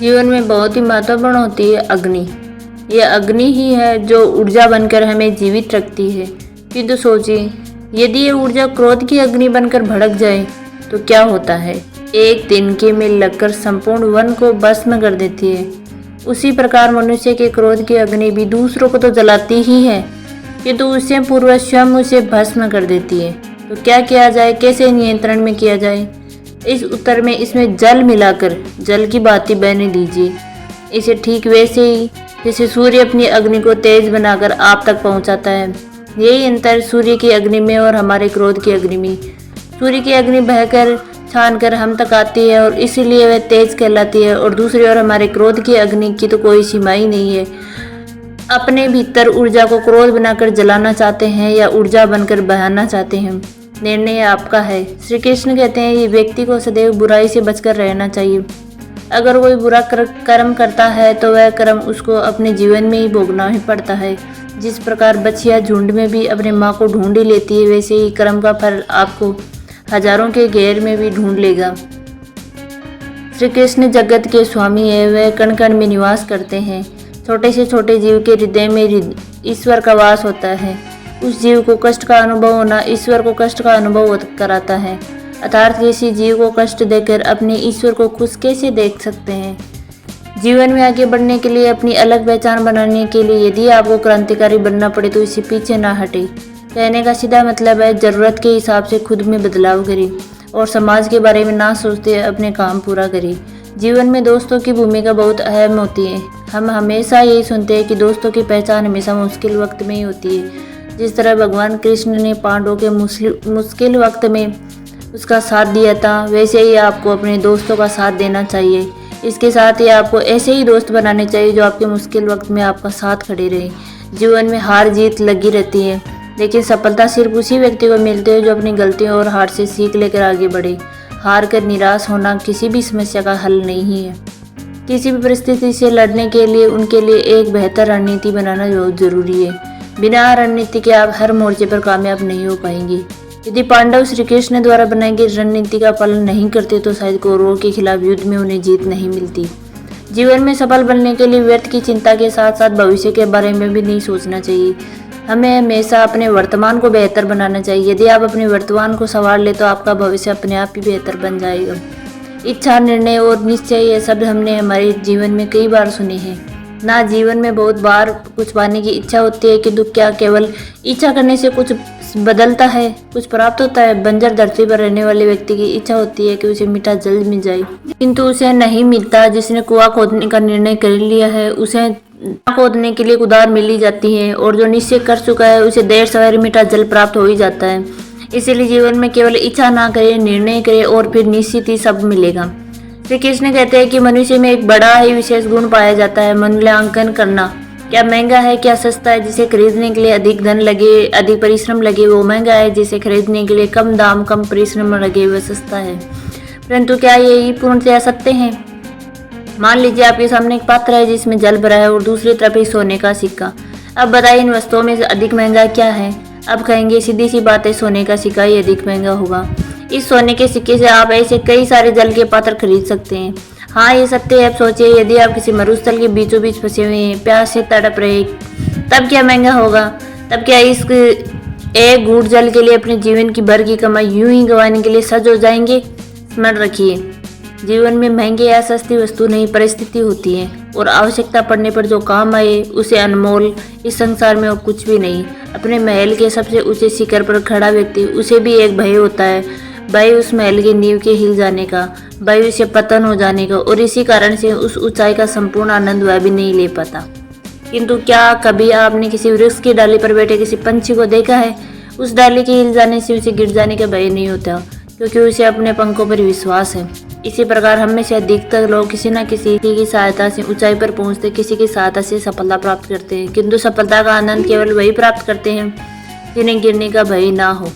जीवन में बहुत ही महत्वपूर्ण होती है अग्नि। यह अग्नि ही है जो ऊर्जा बनकर हमें जीवित रखती है। किंतु सोचिए, यदि ये ऊर्जा क्रोध की अग्नि बनकर भड़क जाए तो क्या होता है। एक तिनके में लगकर संपूर्ण वन को भस्म कर देती है। उसी प्रकार मनुष्य के क्रोध की अग्नि भी दूसरों को तो जलाती ही है, किंतु उससे पूर्व स्वयं उसे भस्म कर देती है। तो क्या किया जाए, कैसे नियंत्रण में किया जाए? इस उत्तर में इसमें जल मिलाकर जल की बाती बहने दीजिए। इसे ठीक वैसे ही जैसे सूर्य अपनी अग्नि को तेज बनाकर आप तक पहुंचाता है। यही अंतर सूर्य की अग्नि में और हमारे क्रोध की अग्नि में। सूर्य की अग्नि बहकर छान कर हम तक आती है और इसीलिए वह तेज कहलाती है, और दूसरी ओर हमारे क्रोध की अग्नि की तो कोई सीमा ही नहीं है। अपने भीतर ऊर्जा को क्रोध बनाकर जलाना चाहते हैं या ऊर्जा बनकर बहाना चाहते हैं, निर्णय आपका है। श्री कृष्ण कहते हैं, ये व्यक्ति को सदैव बुराई से बचकर रहना चाहिए। अगर कोई बुरा कर्म करता है तो वह कर्म उसको अपने जीवन में ही भोगना ही पड़ता है। जिस प्रकार बछिया झुंड में भी अपने माँ को ढूंढ ही लेती है, वैसे ही कर्म का फल आपको हजारों के घेर में भी ढूंढ लेगा। श्री कृष्ण जगत के स्वामी है, वह कण कण में निवास करते हैं। छोटे से छोटे जीव के हृदय में ईश्वर का वास होता है। उस जीव को कष्ट का अनुभव होना ईश्वर को कष्ट का अनुभव कराता है। अर्थात किसी जीव को कष्ट देकर अपने ईश्वर को खुश कैसे देख सकते हैं। जीवन में आगे बढ़ने के लिए, अपनी अलग पहचान बनाने के लिए यदि आपको क्रांतिकारी बनना पड़े तो इससे पीछे ना हटे। कहने का सीधा मतलब है, जरूरत के हिसाब से खुद में बदलाव करें और समाज के बारे में ना सोचते अपने काम पूरा करें। जीवन में दोस्तों की भूमिका बहुत अहम होती है। हम हमेशा यही सुनते हैं कि दोस्तों की पहचान हमेशा मुश्किल वक्त में ही होती है। जिस तरह भगवान कृष्ण ने पांडवों के मुश्किल वक्त में उसका साथ दिया था, वैसे ही आपको अपने दोस्तों का साथ देना चाहिए। इसके साथ ही आपको ऐसे ही दोस्त बनाने चाहिए जो आपके मुश्किल वक्त में आपका साथ खड़े रहे। जीवन में हार जीत लगी रहती है, लेकिन सफलता सिर्फ उसी व्यक्ति को मिलती है जो अपनी गलतियों और हार से सीख लेकर आगे बढ़े। हार कर निराश होना किसी भी समस्या का हल नहीं है। किसी भी परिस्थिति से लड़ने के लिए उनके लिए एक बेहतर रणनीति बनाना बहुत जरूरी है। बिना रणनीति के आप हर मोर्चे पर कामयाब नहीं हो पाएंगे। यदि पांडव श्री कृष्ण द्वारा बनाई गई रणनीति का पालन नहीं करते तो शायद कौरवों के खिलाफ युद्ध में उन्हें जीत नहीं मिलती। जीवन में सफल बनने के लिए व्यर्थ की चिंता के साथ साथ भविष्य के बारे में भी नहीं सोचना चाहिए। हमें हमेशा अपने वर्तमान को बेहतर बनाना चाहिए। यदि आप अपने वर्तमान को संवार ले तो आपका भविष्य अपने आप ही बेहतर बन जाएगा। इच्छा, निर्णय और निश्चय, ये शब्द हमने हमारे जीवन में कई बार सुने हैं ना। जीवन में बहुत बार कुछ पाने की इच्छा होती है, किंतु क्या केवल इच्छा करने से कुछ बदलता है, कुछ प्राप्त होता है? बंजर धरती पर रहने वाले व्यक्ति की इच्छा होती है कि उसे मीठा जल मिल जाए, किंतु उसे नहीं मिलता। जिसने कुआं खोदने का निर्णय कर लिया है उसे खोदने के लिए कुदार मिल ही जाती है, और जो निश्चय कर चुका है उसे देर सवेर मीठा जल प्राप्त हो ही जाता है। इसीलिए जीवन में केवल इच्छा ना करें, निर्णय करें और फिर निश्चित ही सब मिलेगा। श्री कृष्ण कहते हैं कि मनुष्य में एक बड़ा ही विशेष गुण पाया जाता है, मूल्यांकन करना। क्या महंगा है, क्या सस्ता है? जिसे खरीदने के लिए अधिक धन लगे, अधिक परिश्रम लगे, वो महंगा है। जिसे खरीदने के लिए कम दाम, कम परिश्रम लगे, वह सस्ता है। परंतु क्या यही पूर्णतया सत्य है? मान लीजिए आपके सामने एक पात्र है जिसमें जल भरा है और दूसरी तरफ एक सोने का सिक्का। अब बताइए, इन वस्तुओं में से अधिक महंगा क्या है? अब कहेंगे सीधी सी बात है, सोने का सिक्का ही अधिक महंगा होगा। इस सोने के सिक्के से आप ऐसे कई सारे जल के पात्र खरीद सकते हैं। हाँ, ये सत्य है। अब सोचिए, यदि आप किसी मरुस्थल के बीचों बीच फंसे हुए हैं, प्यास से तड़प रहे, तब क्या महंगा होगा? तब क्या इस एक घूंट जल के लिए अपने जीवन की भर की कमाई यूं ही गंवाने के लिए सज हो जाएंगे? स्मरण रखिए, जीवन में महंगी या सस्ती वस्तु नहीं, परिस्थिति होती है, और आवश्यकता पड़ने पर जो काम आए उसे अनमोल इस संसार में और कुछ भी नहीं। अपने महल के सबसे ऊंचे शिखर पर खड़ा व्यक्ति, उसे भी एक भय होता है। भय उस महल की नींव के हिल जाने का, भय उसे पतन हो जाने का, और इसी कारण से उस ऊंचाई का संपूर्ण आनंद वह भी नहीं ले पाता। किंतु क्या कभी आपने किसी वृक्ष की डाली पर बैठे किसी पंछी को देखा है? उस डाली के हिल जाने से उसे गिर जाने का भय नहीं होता, क्योंकि उसे अपने पंखों पर विश्वास है। इसी प्रकार हम में से अधिकतर लोग किसी न किसी की सहायता से ऊंचाई पर पहुंचते, किसी की सहायता से सफलता प्राप्त करते हैं। किंतु सफलता का आनंद केवल वही प्राप्त करते हैं जिन्हें गिरने का भय ना हो।